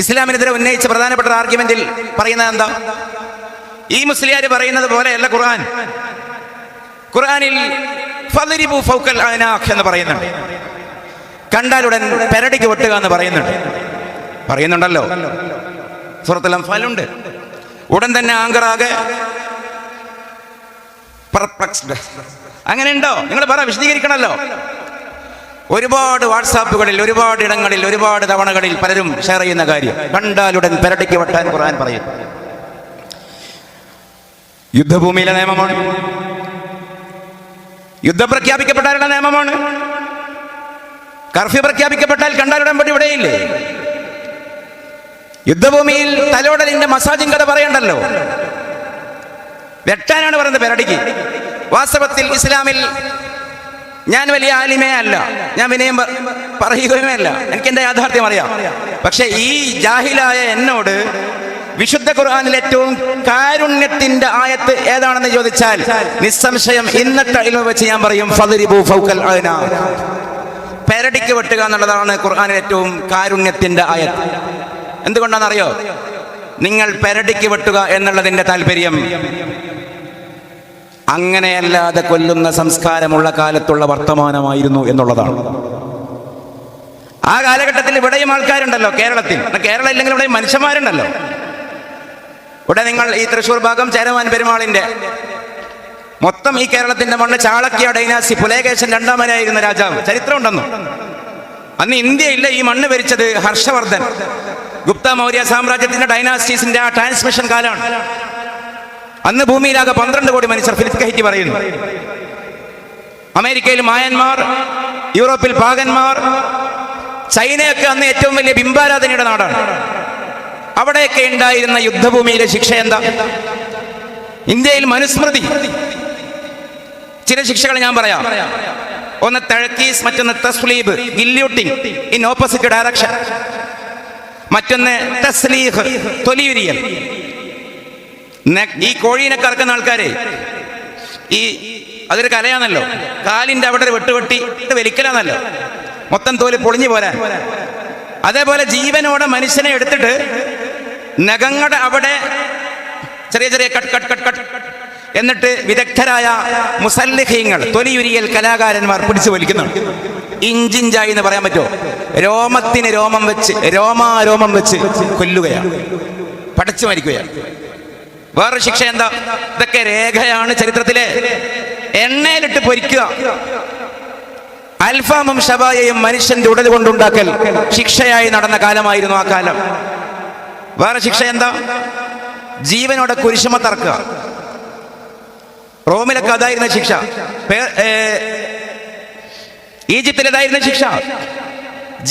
ഇസ്ലാമിനെതിരെ ഉന്നയിച്ച പ്രധാനപ്പെട്ട ആർഗ്യുമെന്റിൽ പറയുന്നത് എന്താ? ഈ മുസ്ലിയാർ പറയുന്നത് പോലെയല്ല ഖുർആൻ. ഖുർആനിൽ ഫദ്രിബു ഫൗക്കൽ അനാഖ് എന്ന് പറയുന്നുണ്ട്. കണ്ടാലുടൻ പെരടിക്ക് വെട്ടുക എന്ന് പറയുന്നുണ്ടല്ലോ. സൂറത്തുൽ അൻഫാലുണ്ട്. ഉടൻ തന്നെ ആങ്കറാകെ പെർപ്ലക്സ്ഡ്. അങ്ങനെ ഉണ്ടോ? നിങ്ങൾ പറ, വിശദീകരിക്കണമല്ലോ. ഒരുപാട് വാട്സാപ്പുകളിൽ, ഒരുപാട് ഇടങ്ങളിൽ, ഒരുപാട് തവണകളിൽ പലരും ഷെയർ ചെയ്യുന്ന കാര്യം, കണ്ടാലുടൻ പെരടിക്ക് വെട്ടാൻ ഖുർആൻ പറയും. യുദ്ധഭൂമിയിലെ നിയമമാണ്, യുദ്ധം പ്രഖ്യാപിക്കപ്പെട്ടാലുള്ള നിയമമാണ്. കർഫ്യൂ പ്രഖ്യാപിക്കപ്പെട്ടാൽ കണ്ടാലുടൻ പടി ഇവിടെയില്ലേ? യുദ്ധഭൂമിയിൽ തലോടലിന്റെ മസാജിങ് കഥ പറയണ്ടല്ലോ. വെട്ടാനാണ് പറയുന്നത് പെരടിക്ക്. വാസ്തവത്തിൽ ഇസ്ലാമിൽ ഞാൻ വലിയ ആലിമേ അല്ല, ഞാൻ വിനയം പറയുകയുമേ അല്ല, എനിക്ക് എൻ്റെ യാഥാർത്ഥ്യം അറിയാം. പക്ഷെ ഈ ജാഹിലായ എന്നോട് വിശുദ്ധ ഖുർആനിൽ ഏറ്റവും കാരുണ്യത്തിന്റെ ആയത്ത് ഏതാണെന്ന് ചോദിച്ചാൽ നിസ്സംശയം ഇന്നത്തെ ഇൽമ വെച്ച് ഞാൻ പറയും ഫദ്രിബു ഫൗക്കൽ അനാഖ്. പെരടിക്ക് വെട്ടുക എന്നുള്ളതാണ് ഖുർആനിൽ ഏറ്റവും കാരുണ്യത്തിന്റെ ആയത്ത്. എന്തുകൊണ്ടാണെന്നറിയോ? നിങ്ങൾ പെരടിക്ക് വെട്ടുക എന്നുള്ളതിന്റെ താല്പര്യം അങ്ങനെയല്ലാതെ കൊല്ലുന്ന സംസ്കാരമുള്ള കാലത്തുള്ള വർത്തമാനമായിരുന്നു എന്നുള്ളതാണ്. ആ കാലഘട്ടത്തിൽ ഇവിടെയും ആൾക്കാരുണ്ടല്ലോ, കേരളത്തിൽ. കേരളം ഇല്ലെങ്കിൽ ഇവിടെ മനുഷ്യന്മാരുണ്ടല്ലോ. ഇവിടെ നിങ്ങൾ ഈ തൃശ്ശൂർ ഭാഗം ചേരമാൻ പെരുമാളിന്റെ മൊത്തം ഈ കേരളത്തിന്റെ മണ്ണ് ചാളക്യ ഡൈനാസി പുലകേശൻ രണ്ടാമനായിരുന്ന രാജാവ് ചരിത്രം ഉണ്ടെന്നു. അന്ന് ഇന്ത്യയില്ല, ഈ മണ്ണ് ഭരിച്ചത് ഹർഷവർദ്ധൻ. ഗുപ്ത മൗര്യ സാമ്രാജ്യത്തിന്റെ ഡൈനാസ്റ്റീസിന്റെ ആ ട്രാൻസ്മിഷൻ കാലമാണ്. അന്ന് ഭൂമിയിലാകെ 12 കോടി മനുഷ്യർ. ഫിലിപ്പ് കഹിറ്റി പറയുന്നു. അമേരിക്കയിൽ മായന്മാർ, യൂറോപ്പിൽ പാകന്മാർ, ചൈനയൊക്കെ അന്ന് ഏറ്റവും വലിയ ബിംബാരാധനയുടെ നാടാണ്. അവിടെയൊക്കെ ഉണ്ടായിരുന്ന യുദ്ധഭൂമിയിലെ ശിക്ഷ എന്താ? ഇന്ത്യയിൽ മനുസ്മൃതി. ചില ശിക്ഷകൾ ഞാൻ പറയാം. ഒന്ന് തഴക്കീസ്, മറ്റൊന്ന് തസ്ലീബ്, ഗില്യൂട്ടിംഗ് ഇൻ ഓപ്പോസിറ്റ് ഡയറക്ഷൻ. മറ്റൊന്ന് തസ്ലീഹ്, തൊലിയുരിയൽ. ഈ കോഴീനെ കറക്കുന്ന ആൾക്കാരെ അതൊരു കലയാണല്ലോ. കാലിന്റെ അവിടെ ഒരു വെട്ടുവെട്ടി വലിക്കലാന്നല്ലോ, മൊത്തം തോല് പൊളിഞ്ഞു പോരാൻ. അതേപോലെ ജീവനോടെ മനുഷ്യനെ എടുത്തിട്ട് നഖങ്ങളുടെ അവിടെ ചെറിയ ചെറിയ കട്ട് കട്ട് കട്ട് കട്ട് എന്നിട്ട് വിദഗ്ധരായ മുസല്ലിഹീങ്ങൾ, തൊലിയുരിയൽ കലാകാരന്മാർ പിടിച്ചു വലിക്കുന്നുണ്ട്. ഇഞ്ചിഞ്ചായി എന്ന് പറയാൻ പറ്റുമോ? രോമത്തിന് രോമം വെച്ച്, രോമാരോമം വെച്ച് കൊല്ലുകയാണ്, പടച്ചു മരിക്കുകയാണ്. വേറൊരു ശിക്ഷ എന്താ? ഇതൊക്കെ രേഖയാണ് ചരിത്രത്തിലെ. എണ്ണയിലിട്ട് പൊരിക്കുക. അൽഫാമും ഷബായയും മനുഷ്യന്റെ ഉടൽ കൊണ്ടുണ്ടാക്കൽ ശിക്ഷയായി നടന്ന കാലമായിരുന്നു ആ കാലം. വേറെ ശിക്ഷ എന്താ? ജീവനോടെ കുരിശുമ തറക്കുക. റോമിലൊക്കെ അതായിരുന്ന ശിക്ഷ. ഈജിപ്തിലേതായിരുന്ന ശിക്ഷ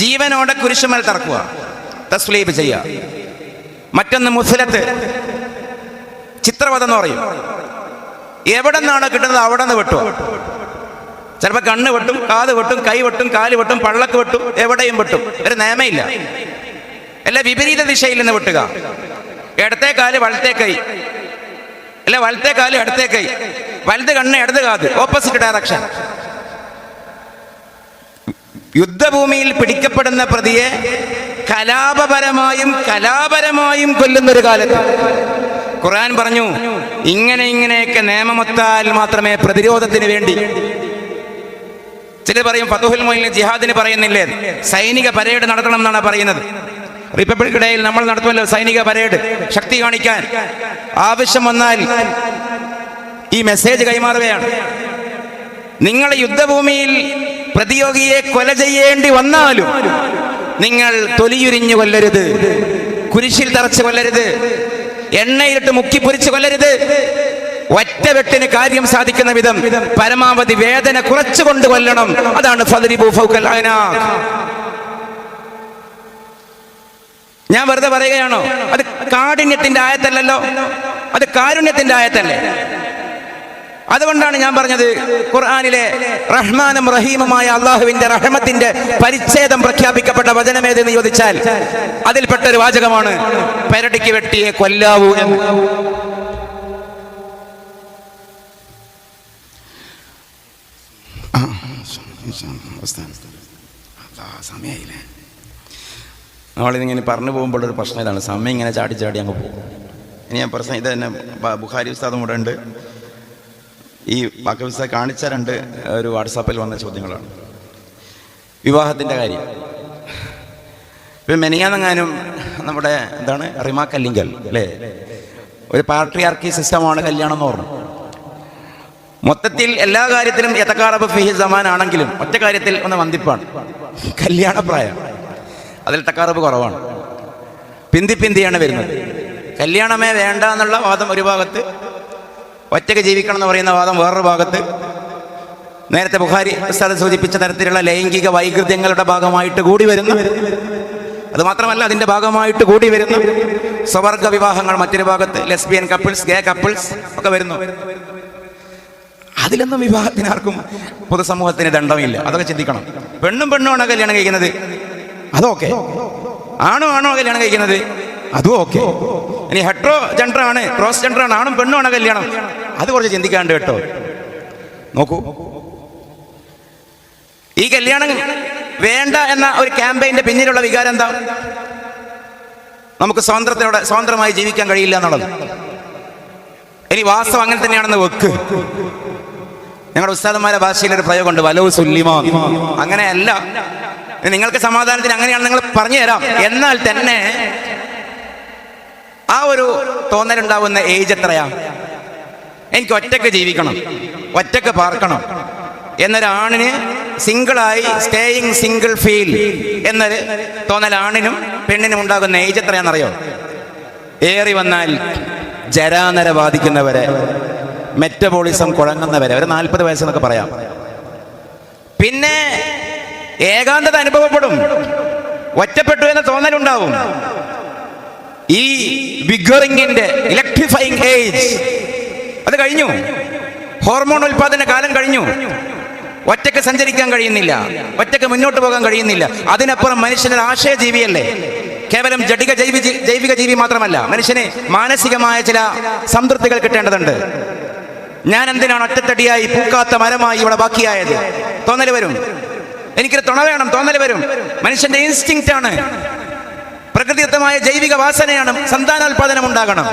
ജീവനോടെ കുരിശുമൽ തറക്കുക, തസ്ലീബ് ചെയ്യുക. മറ്റൊന്ന് മുസ്ലത്ത്, ചിത്രവധം എന്ന് പറയും. എവിടെ നിന്നാണോ കിട്ടുന്നത് അവിടെ നിന്ന് വെട്ടുക. ചിലപ്പോൾ കണ്ണ് വെട്ടും, കാത് വെട്ടും, കൈ വെട്ടും, കാല് വെട്ടും, പള്ളക്ക് വെട്ടും, എവിടെയും വെട്ടും. ഒരു നിയമമില്ല. അല്ല വിപരീത ദിശയിൽ നിന്ന് വെട്ടുക. ഇടത്തെ കാല് വലത്തെ കൈ, അല്ല വലത്തെ കാല് ഇടത്തെ കൈ, വലത് കണ്ണ് ഇടത് കാത്, ഓപ്പോസിറ്റ് ഡയറക്ഷൻ. യുദ്ധഭൂമിയിൽ പിടിക്കപ്പെടുന്ന പ്രതിയെ കലാപരമായും കൊല്ലുന്നൊരു കാലത്ത് ഖുർആൻ പറഞ്ഞു, ഇങ്ങനെയൊക്കെ നിയമമൊത്താൽ മാത്രമേ പ്രതിരോധത്തിന് വേണ്ടി. ചിലർ പറയും ഫതുഹുൽ മുഈനിൽ ജിഹാദിന് പറയുന്നില്ലേ, സൈനിക പരേഡ് നടത്തണം എന്നാണ് പറയുന്നത്. റിപ്പബ്ലിക് ഡേയിൽ നമ്മൾ നടത്തുമല്ലോ സൈനിക പരേഡ്, ശക്തി കാണിക്കാൻ. ആവശ്യം വന്നാൽ ഈ മെസ്സേജ് കൈമാറുകയാണ്. നിങ്ങൾ യുദ്ധഭൂമിയിൽ പ്രതിയോഗിയെ കൊല ചെയ്യേണ്ടി വന്നാലും നിങ്ങൾ തൊലിയുരിഞ്ഞു കൊല്ലരുത്, കുരിശിൽ തറച്ച് കൊല്ലരുത്, എണ്ണയിലിട്ട് മുക്കി പൊരിച്ച് കൊല്ലരുത്. ഒറ്റ വെട്ടിന് കാര്യം സാധിക്കുന്ന വിധം പരമാവധി വേദന കുറച്ചുകൊണ്ട് കൊല്ലണം. അതാണ് ഫദ്രിബു ഫൗക്കൽ അനാഖ്. ഞാൻ വെറുതെ പറയുകയാണോ? അത് കാഠിന്യത്തിന്റെ ആയത്തല്ലല്ലോ, അത് കാരുണ്യത്തിന്റെ ആയത്തല്ലേ. അതുകൊണ്ടാണ് ഞാൻ പറഞ്ഞത്, ഖുർആനിലെ റഹ്മാനും റഹീമുമായ അള്ളാഹുവിന്റെ റഹ്മത്തിന്റെ പരിച്ഛേദം പ്രഖ്യാപിക്കപ്പെട്ട വചനമേതെന്ന് ചോദിച്ചാൽ അതിൽപ്പെട്ട ഒരു വാചകമാണ് പെരടിക്ക് വെട്ടിയെ കൊല്ലാവൂ എന്ന്. സമയായില്ലേ? നമ്മളിതിങ്ങനെ പറഞ്ഞു പോകുമ്പോഴൊരു പ്രശ്നം ഇതാണ്, സമയം ഇങ്ങനെ ചാടി ചാടി അങ്ങ് പോകും. ഇനി ഞാൻ പ്രശ്നം ഇത് തന്നെ, ബുഖാരി ഉസ്താദും കൂടെ ഉണ്ട്. ഈ ബാക്കി ഉസ്താദ് കാണിച്ച ഒരു വാട്സാപ്പിൽ വന്ന ചോദ്യങ്ങളാണ്. വിവാഹത്തിൻ്റെ കാര്യം. ഇപ്പം മെനിയാന്നെങ്ങാനും നമ്മുടെ എന്താണ് റിമാ കല്ലിങ്കൽ അല്ലേ, ഒരു പാട്രിയാർക്കി സിസ്റ്റമാണ് കല്യാണം എന്ന് പറഞ്ഞു. മൊത്തത്തിൽ എല്ലാ കാര്യത്തിലും യതഖാറബു ഫീഹി സമാൻ ആണെങ്കിലും ഒറ്റ കാര്യത്തിൽ ഒന്ന് വന്ദിപ്പാണ്, കല്യാണപ്രായം. അതിൽ തഖാറബ് കുറവാണ്, പിന്തിയാണ് വരുന്നത്. കല്യാണമേ വേണ്ട എന്നുള്ള വാദം ഒരു ഭാഗത്ത്, ഒറ്റയ്ക്ക് ജീവിക്കണം എന്ന് പറയുന്ന വാദം വേറൊരു ഭാഗത്ത്. നേരത്തെ ബുഖാരി ഉസ്താദ് സൂചിപ്പിച്ച തരത്തിലുള്ള ലൈംഗിക വൈകൃതങ്ങളുടെ ഭാഗമായിട്ട് കൂടി വരുന്നു. അതുമാത്രമല്ല, അതിൻ്റെ ഭാഗമായിട്ട് കൂടി വരുന്നു സ്വവർഗ വിവാഹങ്ങൾ, മറ്റൊരു ഭാഗത്ത് ലെസ്ബിയൻ കപ്പിൾസ്, ഗേ കപ്പിൾസ് ഒക്കെ വരുന്നു. അതിലൊന്നും വിവാഹത്തിനാർക്കും പൊതുസമൂഹത്തിന് ദണ്ഡമില്ല. അതൊക്കെ ചിന്തിക്കണം. പെണ്ണുമാണോ കല്യാണം കഴിക്കുന്നത്, അതൊക്കെ. ആണോ കല്യാണം കഴിക്കുന്നത്, അതും ഓക്കെ. ഇനി ഹെട്രോ ജെൻഡറാണ്, ക്രോസ് ജെൻഡറാണ്, ആണും പെണ്ണുമാണോ കല്യാണം, അത് കുറച്ച് ചിന്തിക്കാണ്ട് കേട്ടോ. നോക്കൂ, ഈ കല്യാണം വേണ്ട എന്ന ഒരു ക്യാമ്പയിന്റെ പിന്നിലുള്ള വികാരം എന്താ? നമുക്ക് സ്വതന്ത്രമായി ജീവിക്കാൻ കഴിയില്ല എന്നുള്ളത്. ഇനി വാസ്തവം അങ്ങനെ തന്നെയാണെന്ന് വെക്ക്. ഞങ്ങളുടെ ഉസ്താദന്മാരുടെ ഭാഷയിലൊരു പ്രയോഗമുണ്ട്, വലോ സുല്ലിമാൻ. അങ്ങനെയല്ല, നിങ്ങൾക്ക് സമാധാനത്തിന് അങ്ങനെയാണ് നിങ്ങൾ പറഞ്ഞു തരാം. എന്നാൽ തന്നെ ആ ഒരു തോന്നലുണ്ടാവുന്ന ഏജ് എത്രയാ? എനിക്ക് ഒറ്റയ്ക്ക് ജീവിക്കണം, ഒറ്റയ്ക്ക് പാർക്കണം എന്നൊരാണിന്, സിംഗിളായി സ്റ്റേയിങ് സിംഗിൾ ഫീൽ എന്നൊരു തോന്നൽ ആണിനും പെണ്ണിനും ഉണ്ടാകുന്ന ഏജ് എത്രയാണെന്നറിയോ? ഏറി വന്നാൽ ജരാനര ബാധിക്കുന്നവരെ, മെറ്റബോളിസം കുഴങ്ങുന്നവരെ, ഒരു 40 വയസ്സെന്നൊക്കെ പറയാം. പിന്നെ ഏകാന്തത അനുഭവപ്പെടും, ഒറ്റപ്പെട്ടു എന്ന തോന്നലുണ്ടാവും. ഈ വിഗറിങ്ങിന്റെ ഇലക്ട്രിഫൈങ് ഏജ് അത് കഴിഞ്ഞു. ഹോർമോൺ ഉൽപാദന കാലം കഴിഞ്ഞു. ഒറ്റയ്ക്ക് സഞ്ചരിക്കാൻ കഴിയുന്നില്ല, ഒറ്റയ്ക്ക് മുന്നോട്ട് പോകാൻ കഴിയുന്നില്ല. അതിനപ്പുറം മനുഷ്യനൊരു ആശയജീവിയല്ലേ, കേവലം ജൈവിക ജീവി മാത്രമല്ല. മനുഷ്യന് മാനസികമായ ചില സംതൃപ്തികൾ കിട്ടേണ്ടതുണ്ട്. ഞാൻ എന്തിനാണ് ഒറ്റത്തടിയായി പൂക്കാത്ത മരമായി ഇവിടെ ബാക്കിയായത്? തോന്നൽ വരും. എനിക്കൊരു തുണ വേണം, തോന്നൽ വരും. മനുഷ്യന്റെ ഇൻസ്റ്റിങ്ക്റ്റ് ആണ്, പ്രകൃതിദത്തമായ ജൈവിക വാസനയാണ്. സന്താനോൽപാദനം ഉണ്ടാകണം.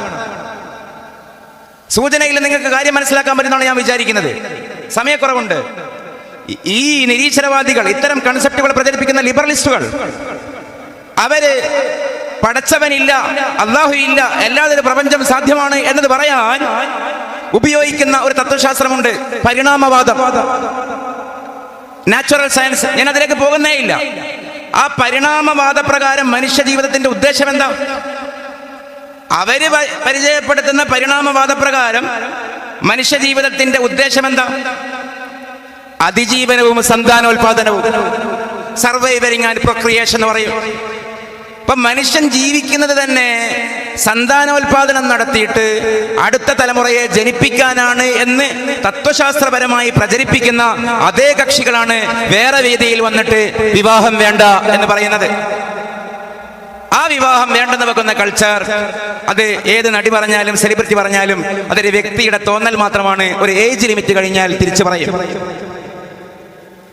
സൂചനയിൽ നിങ്ങൾക്ക് കാര്യം മനസ്സിലാക്കാൻ പറ്റുന്നതാണ് ഞാൻ വിചാരിക്കുന്നത്. സമയക്കുറവുണ്ട്. ഈ നിരീശ്വരവാദികൾ, ഇത്തരം കൺസെപ്റ്റുകൾ പ്രചരിപ്പിക്കുന്ന ലിബറലിസ്റ്റുകൾ, അവര് പടച്ചവനില്ല, അല്ലാഹു ഇല്ല, എല്ലാതൊരു പ്രപഞ്ചം സാധ്യമാണ് എന്നത് പറയാൻ ഉപയോഗിക്കുന്ന ഒരു തത്വശാസ്ത്രമുണ്ട്, പരിണാമവാദം, നാച്ചുറൽ സയൻസ്. ഞാൻ അതിലേക്ക് പോകുന്നേ ഇല്ല. ആ പരിണാമവാദ പ്രകാരം മനുഷ്യ ജീവിതത്തിന്റെ ഉദ്ദേശം എന്താ? അവര് പരിചയപ്പെടുത്തുന്ന പരിണാമവാദ പ്രകാരം മനുഷ്യ ജീവിതത്തിന്റെ ഉദ്ദേശം എന്താ? അതിജീവനവും സന്താനോൽപാദനവും, സർവൈവറിങ് ആൻഡ് പ്രൊക്രിയേഷൻ എന്ന് പറയും. ഇപ്പൊ മനുഷ്യൻ ജീവിക്കുന്നത് തന്നെ സന്താനോൽപാദനം നടത്തിയിട്ട് അടുത്ത തലമുറയെ ജനിപ്പിക്കാനാണ് എന്ന് തത്വശാസ്ത്രപരമായി പ്രചരിപ്പിക്കുന്ന അതേ കക്ഷികളാണ് വേറെ വേദിയിൽ വന്നിട്ട് വിവാഹം വേണ്ട എന്ന് പറയുന്നത്. ആ വിവാഹം വേണ്ടെന്ന് വെക്കുന്ന കൾച്ചർ, അത് ഏത് നടി പറഞ്ഞാലും സെലിബ്രിറ്റി പറഞ്ഞാലും അതൊരു വ്യക്തിയുടെ തോന്നൽ മാത്രമാണ്. ഒരു ഏജ് ലിമിറ്റ് കഴിഞ്ഞാൽ തിരിച്ചു പറയും.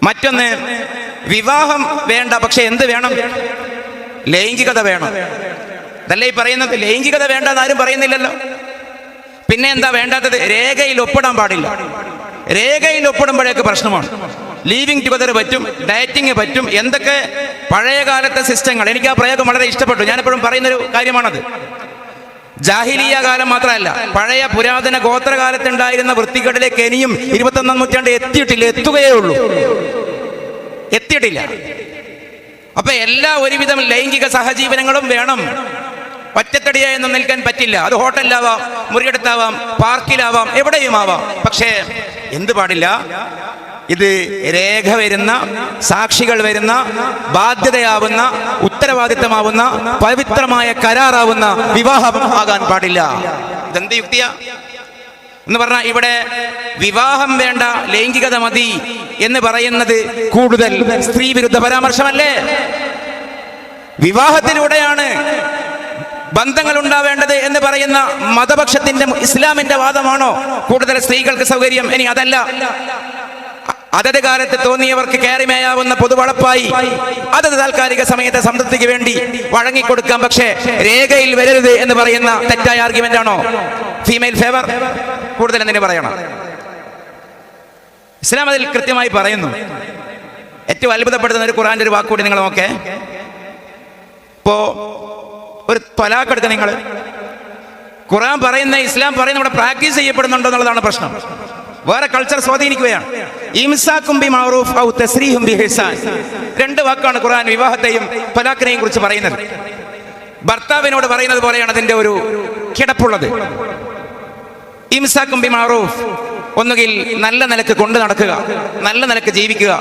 മറ്റൊന്ന്, വിവാഹം വേണ്ട, പക്ഷെ എന്ത് വേണം? ലൈംഗികത വേണം. അതല്ലേ ഈ പറയുന്നത്? ലൈംഗികത വേണ്ടെന്ന് ആരും പറയുന്നില്ലല്ലോ. പിന്നെ എന്താ വേണ്ടാത്തത്? രേഖയിൽ ഒപ്പിടാൻ പാടില്ല. രേഖയിൽ ഒപ്പിടുമ്പോഴേക്ക് പ്രശ്നമാണ്. ലീവിങ് ടുഗദർ പറ്റും, ഡയറ്റിങ് പറ്റും, എന്തൊക്കെ പഴയ കാലത്തെ സിസ്റ്റങ്ങൾ. എനിക്ക് ആ പ്രയോഗം വളരെ ഇഷ്ടപ്പെട്ടു. ഞാനെപ്പോഴും പറയുന്നൊരു കാര്യമാണത്. ജാഹിലിയ കാലം മാത്രമല്ല, പഴയ പുരാതന ഗോത്രകാലത്തുണ്ടായിരുന്ന വൃത്തികേടിലേക്ക് ഇനിയും 21ാം നൂറ്റാണ്ട് എത്തിയിട്ടില്ല, എത്തുകയേ ഉള്ളൂ, എത്തിയിട്ടില്ല. അപ്പൊ എല്ലാ ഒരുവിധം ലൈംഗിക സഹജീവനങ്ങളും വേണം. ഒറ്റത്തടിയായി ഒന്നും നിൽക്കാൻ പറ്റില്ല. അത് ഹോട്ടലിലാവാം, മുറിയെടുത്താവാം, പാർക്കിലാവാം, എവിടെയും ആവാം. പക്ഷേ എന്ത് പാടില്ല? ഇത് രേഖ വരുന്ന, സാക്ഷികൾ വരുന്ന, ബാധ്യതയാവുന്ന, ഉത്തരവാദിത്തമാവുന്ന, പവിത്രമായ കരാറാവുന്ന വിവാഹം ആകാൻ പാടില്ല. ഇതെന്ത് യുക്തിയാ എന്ന് പറഞ്ഞാൽ, ഇവിടെ വിവാഹം വേണ്ട, ലൈംഗികത മതി എന്ന് പറയുന്നത് കൂടുതൽ സ്ത്രീ വിരുദ്ധ പരാമർശമല്ലേ? വിവാഹത്തിലൂടെയാണ് ബന്ധങ്ങൾ ഉണ്ടാവേണ്ടത് എന്ന് പറയുന്ന മതപക്ഷത്തിന്റെ, ഇസ്ലാമിന്റെ വാദമാണോ കൂടുതൽ സ്ത്രീകൾക്ക് സൗകര്യം? ഇനി അതല്ല, അതത് കാലത്ത് തോന്നിയവർക്ക് കയറിമേയാവുന്ന പൊതുവളപ്പായി അതത് താൽക്കാലിക സമയത്തെ സംതൃപ്തിക്ക് വേണ്ടി വഴങ്ങിക്കൊടുക്കാം. പക്ഷേ രേഖയിൽ വരരുത് എന്ന് പറയുന്ന തെറ്റായ ആർഗ്യുമെന്റ് ആണോ ഫീമെയിൽ ഫേവർ? കൂടുതൽ എന്തിനു പറയണം? ഇസ്ലാം അതിൽ കൃത്യമായി പറയുന്നു. ഏറ്റവും അത്ഭുതപ്പെടുത്തുന്ന ഒരു ഖുർആന്റെ ഒരു വാക്കുകൂടി നിങ്ങൾ നോക്കേ. ഇപ്പോ ഒരു ത്വലാഖ് എടുക്കുക. നിങ്ങൾ ഖുർആൻ പറയുന്ന, ഇസ്ലാം പറയുന്ന ഇവിടെ പ്രാക്ടീസ് ചെയ്യപ്പെടുന്നുണ്ടോ എന്നുള്ളതാണ് പ്രശ്നം. വേറെ കൾച്ചർ സ്വാധീനിക്കുകയാണ്. ഇംസാക്കും ബി മഅറൂഫ് ഔ തസ്രീഹും ബി ഇഹ്സാൻ. രണ്ട് വാക്കാണ് ഖുർആൻ വിവാഹത്തെയും ത്വലാഖിനെയും കുറിച്ച് പറയുന്നത്. ഭർത്താവിനോട് പറയുന്നത് പോലെയാണ് അതിന്റെ ഒരു കിടപ്പുള്ളത്. ഇംസാക്കും ബി മഅറൂഫ്, ഒന്നുകിൽ നല്ല നിലക്ക് കൊണ്ടു നടക്കുക, നല്ല നിലക്ക് ജീവിക്കുക,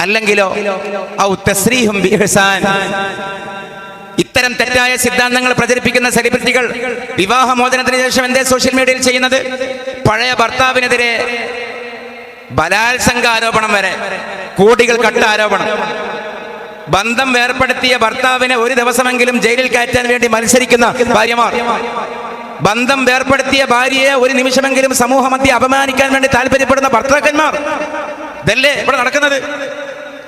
അല്ലെങ്കിലോ ഔ തസ്രീഹും ബി ഇഹ്സാൻ. ഇത്തരം തെറ്റായ സിദ്ധാന്തങ്ങൾ പ്രചരിപ്പിക്കുന്ന സെലിബ്രിറ്റികൾ വിവാഹമോചനത്തിന് ശേഷം എന്തേ സോഷ്യൽ മീഡിയയിൽ ചെയ്യുന്നത്? പഴയ ഭർത്താവിനെതിരെ ബലാത്സംഗ ആരോപണം വരെ, കോടികൾ കട്ട ആരോപണം. ബന്ധം വേർപ്പെടുത്തിയ ഭർത്താവിനെ ഒരു ദിവസമെങ്കിലും ജയിലിൽ കയറ്റാൻ വേണ്ടി മത്സരിക്കുന്ന ഭാര്യമാർ, ബന്ധം വേർപ്പെടുത്തിയ ഭാര്യയെ ഒരു നിമിഷമെങ്കിലും സമൂഹ മധ്യ അപമാനിക്കാൻ വേണ്ടി താല്പര്യപ്പെടുന്ന ഭർത്താക്കന്മാർ, ഇതല്ലേ ഇവിടെ നടക്കുന്നത്?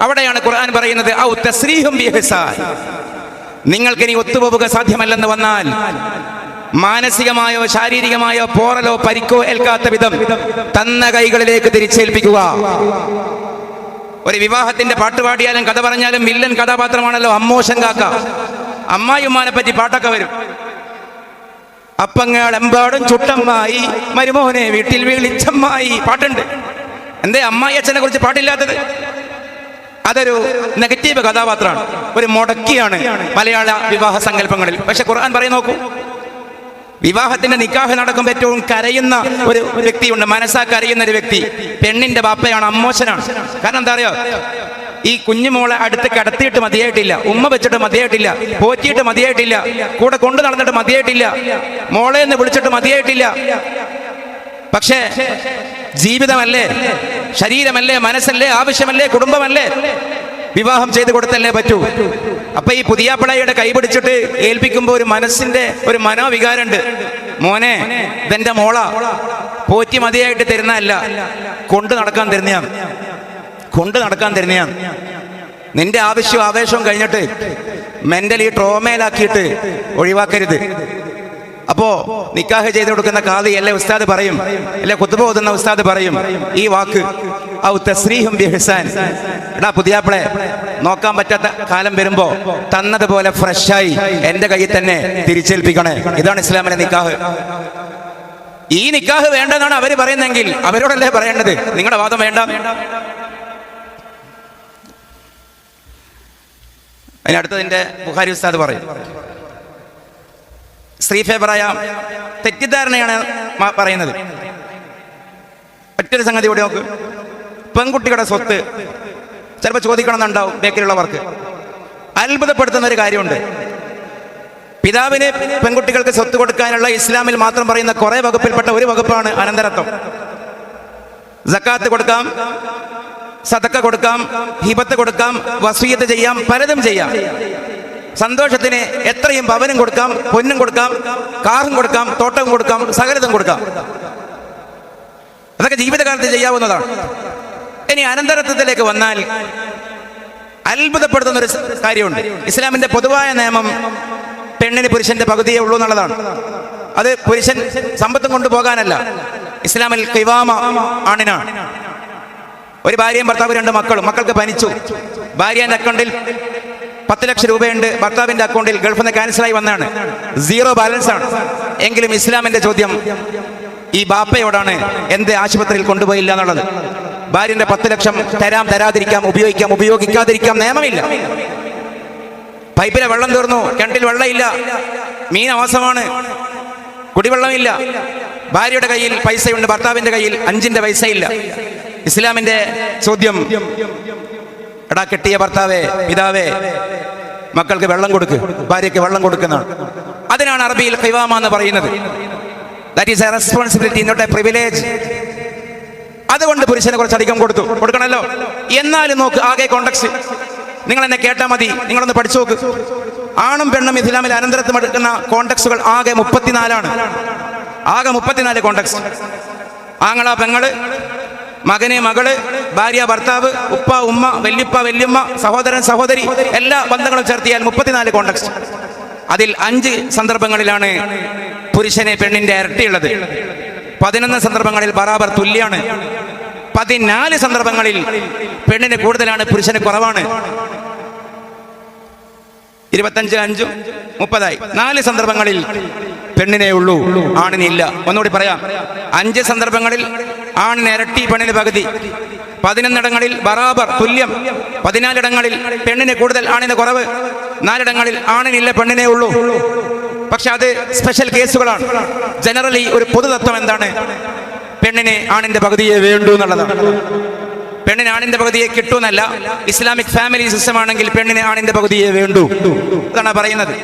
അവിടെയാണ് ഖുർആൻ പറയുന്നത് ഔ തസ്രീഹും ബി ഇഹ്സാൻ. നിങ്ങൾക്കിനി ഒത്തുപോവുക സാധ്യമല്ലെന്ന് വന്നാൽ, മാനസികമായോ ശാരീരികമായോ പോറലോ പരിക്കോ ഏൽക്കാത്ത വിധം തന്ന കൈകളിലേക്ക് തിരിച്ചേൽപ്പിക്കുക. ഒരു വിവാഹത്തിന്റെ പാട്ട് പാടിയാലും കഥ പറഞ്ഞാലും വില്ലൻ കഥാപാത്രമാണല്ലോ അമ്മോശൻ കാക്ക. അമ്മായിമാനെ പറ്റി പാട്ടൊക്കെ വരും. അപ്പങ്ങളെമ്പാടും ചുട്ടമ്മായി, മരുമോനെ വീട്ടിൽ വിളിച്ചമ്മായി, പാട്ടുണ്ട്. എന്തേ അമ്മായി അച്ഛനെ കുറിച്ച് പാട്ടില്ലാത്തത്? അതൊരു നെഗറ്റീവ് കഥാപാത്രമാണ്, ഒരു മുടക്കിയാണ് മലയാള വിവാഹ സങ്കല്പങ്ങളിൽ. പക്ഷെ ഖുർആൻ പറയും, നോക്കൂ, വിവാഹത്തിന്റെ നിക്കാഹ് നടക്കുമ്പോൾ ഏറ്റവും കരയുന്ന ഒരു വ്യക്തിയുണ്ട്, മനസ്സാ കരയുന്ന ഒരു വ്യക്തി. പെണ്ണിന്റെ ബാപ്പയാണ്, അമ്മോശനാണ്. കാരണം എന്താ അറിയോ? ഈ കുഞ്ഞുമോളെ അടുത്ത് കിടത്തിയിട്ട് മതിയായിട്ടില്ല, ഉമ്മ വെച്ചിട്ട് മതിയായിട്ടില്ല, പോറ്റിയിട്ട് മതിയായിട്ടില്ല, കൂടെ കൊണ്ടു നടന്നിട്ട് മതിയായിട്ടില്ല, മോളെ എന്ന് വിളിച്ചിട്ട് മതിയായിട്ടില്ല. പക്ഷേ ജീവിതമല്ലേ, ശരീരമല്ലേ, മനസ്സല്ലേ, ആവശ്യമല്ലേ, കുടുംബമല്ലേ, വിവാഹം ചെയ്ത് കൊടുത്തല്ലേ പറ്റൂ. അപ്പൊ ഈ പുതിയാപ്പിളയുടെ കൈ പിടിച്ചിട്ട് ഏൽപ്പിക്കുമ്പോൾ ഒരു മനസ്സിന്റെ ഒരു മനോവികാരമുണ്ട്. മോനെ, ഇതെന്റെ മോള, പോറ്റി മതിയായിട്ട് തരുന്നതല്ല, കൊണ്ടു നടക്കാൻ തരുന്നതാണ്, കൊണ്ടു നടക്കാൻ തരുന്നതാണ്. നിന്റെ ആവശ്യവും ആവേശവും കഴിഞ്ഞിട്ട് മെന്റലി ട്രോമയിലാക്കിയിട്ട് ഒഴിവാക്കരുത്. അപ്പോ നിക്കാഹ് ചെയ്ത് കൊടുക്കുന്ന കാദി അല്ലെ ഉസ്താദ് പറയും, അല്ലെ ഖുത്ബ ഓതുന്ന ഉസ്താദ് പറയും ഈ വാക്ക് ഔ തസ്രീഹും ബി ഇഹ്സാൻ. എടാ പുതിയാപ്പിളെ, നോക്കാൻ പറ്റാത്ത കാലം വരുമ്പോ തന്നതുപോലെ ഫ്രഷായി എന്റെ കയ്യിൽ തന്നെ തിരിച്ചേൽപ്പിക്കണേ. ഇതാണ് ഇസ്ലാമിലെ നിക്കാഹ്. ഈ നിക്കാഹ് വേണ്ടെന്നാണ് അവര് പറയുന്നെങ്കിൽ അവരോടല്ലേ പറയേണ്ടത്, നിങ്ങളുടെ വാദം വേണ്ട. അതിനടുത്തതിന്റെ ബുഖാരി ഉസ്താദ് പറയും, സ്ത്രീ ഫേവറായ തെറ്റിദ്ധാരണയാണ് പറയുന്നത്. മറ്റൊരു സംഗതി കൂടി നോക്ക്. പെൺകുട്ടികളുടെ സ്വത്ത് ചിലപ്പോൾ ചോദിക്കണമെന്നുണ്ടാവും ബേക്കിലുള്ളവർക്ക്. അത്ഭുതപ്പെടുത്തുന്ന ഒരു കാര്യമുണ്ട്. പിതാവിന് പെൺകുട്ടികൾക്ക് സ്വത്ത് കൊടുക്കാനുള്ള ഇസ്ലാമിൽ മാത്രം പറയുന്ന കുറെ വകുപ്പിൽപ്പെട്ട ഒരു വകുപ്പാണ് അനന്തരത്വം. സക്കാത്ത് കൊടുക്കാം, സദക്ക കൊടുക്കാം, ഹിബത്ത് കൊടുക്കാം, വസിയത്ത് ചെയ്യാം, പലതും ചെയ്യാം. സന്തോഷത്തിന് എത്രയും ഭവനും കൊടുക്കാം, പൊന്നും കൊടുക്കാം, കാറും കൊടുക്കാം, തോട്ടവും കൊടുക്കാം, സകലതും കൊടുക്കാം. അതൊക്കെ ജീവിതകാലത്ത് ചെയ്യാവുന്നതാണ്. ഇനി അനന്തരത്വത്തിലേക്ക് വന്നാൽ അത്ഭുതപ്പെടുത്തുന്ന ഒരു കാര്യമുണ്ട്. ഇസ്ലാമിന്റെ പൊതുവായ നിയമം പെണ്ണിന് പുരുഷന്റെ പകുതിയേ ഉള്ളൂ എന്നുള്ളതാണ്. അത് പുരുഷൻ സമ്പത്തും കൊണ്ടുപോകാനല്ല. ഇസ്ലാമിൽ ഖിവാമ ആണിനാണ്. ഒരു ഭാര്യയും ഭർത്താവ്, രണ്ട് മക്കളും. മക്കൾക്ക് പനിച്ചു, ഭാര്യന്റെ അക്കൗണ്ടിൽ 10 ലക്ഷം രൂപയുണ്ട്, ഭർത്താവിന്റെ അക്കൗണ്ടിൽ ഗൾഫിൽ നിന്ന് ക്യാൻസലായി വന്നാണ്, 0 ബാലൻസ് ആണ്. എങ്കിലും ഇസ്ലാമിന്റെ ചോദ്യം ഈ ബാപ്പയോടാണ്, എന്ത് ആശുപത്രിയിൽ കൊണ്ടുപോയില്ല എന്നുള്ളത്. ഭാര്യന്റെ 10 ലക്ഷം തരാം, തരാതിരിക്കാം, ഉപയോഗിക്കാം, ഉപയോഗിക്കാതിരിക്കാം, നിയമമില്ല. പൈപ്പിലെ വെള്ളം തീർന്നു, കിണറ്റിൽ വെള്ളമില്ല, മീൻ അവസരമാണ്, കുടിവെള്ളമില്ല. ഭാര്യയുടെ കയ്യിൽ പൈസയുണ്ട്, ഭർത്താവിന്റെ കയ്യിൽ 5 പൈസയില്ല. ഇസ്ലാമിന്റെ ചോദ്യം, എടാ കെട്ടിയ ഭർത്താവേ, പിതാവേ, മക്കൾക്ക് വെള്ളം കൊടുക്ക്, ഭാര്യയ്ക്ക് വെള്ളം കൊടുക്കുന്നതാണ്. അതിനാണ് അറബിയിൽ ഖിവാമ എന്ന് പറയുന്നത്. That is a responsibility, not a privilege. അതുകൊണ്ട് പുരുഷനെ കുറച്ചധികം കൊടുക്കണമല്ലോ. എന്നാലും നോക്ക്, ആകെ കോണ്ടക്സ്റ്റ് നിങ്ങൾ എന്നെ കേട്ടാൽ മതി, നിങ്ങളൊന്ന് പഠിച്ചു നോക്ക്. ആണും പെണ്ണും ഇസ്ലാമിൽ അനന്തരത്വം എടുക്കുന്ന കോണ്ടക്സുകൾ ആകെ 34 ആണ്. ആകെ 34 കോണ്ടക്സ്. ആങ്ങള, പെങ്ങള്, മകന്, മകള്, ഭാര്യ, ഭർത്താവ്, ഉപ്പ, ഉമ്മ, വല്യുപ്പ, വല്യമ്മ, സഹോദരൻ, സഹോദരി, എല്ലാ ബന്ധങ്ങളും ചേർത്തിയാൽ 34 കോണ്ടക്സ്റ്റ്. അതിൽ 5 സന്ദർഭങ്ങളിലാണ് പുരുഷനെ പെണ്ണിന്റെ ഇരട്ടിയുള്ളത്. 11 സന്ദർഭങ്ങളിൽ ബറാബർ തുല്യാണ്. 14 സന്ദർഭങ്ങളിൽ പെണ്ണിന് കൂടുതലാണ്, പുരുഷന് കുറവാണ്. 25, 5, 30ആയി. 4 സന്ദർഭങ്ങളിൽ പെണ്ണിനെ ഉള്ളൂ, ആണിനില്ല. ഒന്നുകൂടി പറയാം. 5 സന്ദർഭങ്ങളിൽ ആണിന് ഇരട്ടി, പെണ്ണിന് പകുതി. 11 ഇടങ്ങളിൽ ബറാബർ തുല്യം. 14 ഇടങ്ങളിൽ പെണ്ണിന് കൂടുതൽ, ആണിന് കുറവ്. 4 ഇടങ്ങളിൽ ആണിനില്ല, പെണ്ണിനെ ഉള്ളൂ. പക്ഷെ അത് സ്പെഷ്യൽ കേസുകളാണ്. ജനറലി ഒരു പൊതുതത്വം എന്താണ്? പെണ്ണിന് ആണിന്റെ പകുതിയെ വേണ്ടൂ എന്നുള്ളതാണ്. പെണ്ണിന് ആണിന്റെ പകുതിയെ കിട്ടൂന്നല്ല. ഇസ്ലാമിക് ഫാമിലി സിസ്റ്റം ആണെങ്കിൽ പെണ്ണിന് ആണിന്റെ പകുതിയെ വേണ്ടൂ എന്നാണ് പറയുന്നത്.